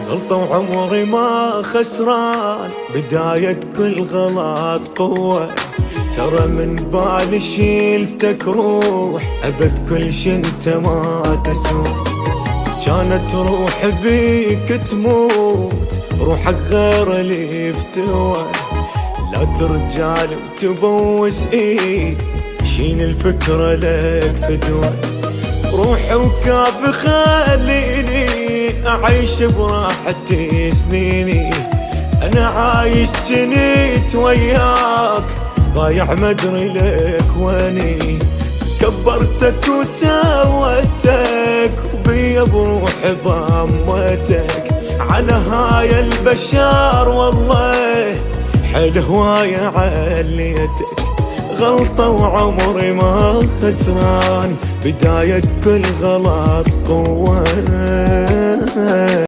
غلطة وعمري ما خسران، بداية كل غلط قوة. ترى من بالي شيلتك روح، أبد كل شي انت ما تسوى. كانت روح بيك تموت، روحك غير اللي افتوى. لا ترجع وتبوس ايد، شيل الفكرة لك فدوى. روحي وكافي خليني أعيش براحتي سنيني. أنا عايش جنيت وياك، ضايع مدري لك واني. كبرتك وسويتك، وبيا بروحي ضمتك. على هاي البشر والله حيل هواية عليتك. غلطة وعمري ما خسران، بداية كل غلط قوة.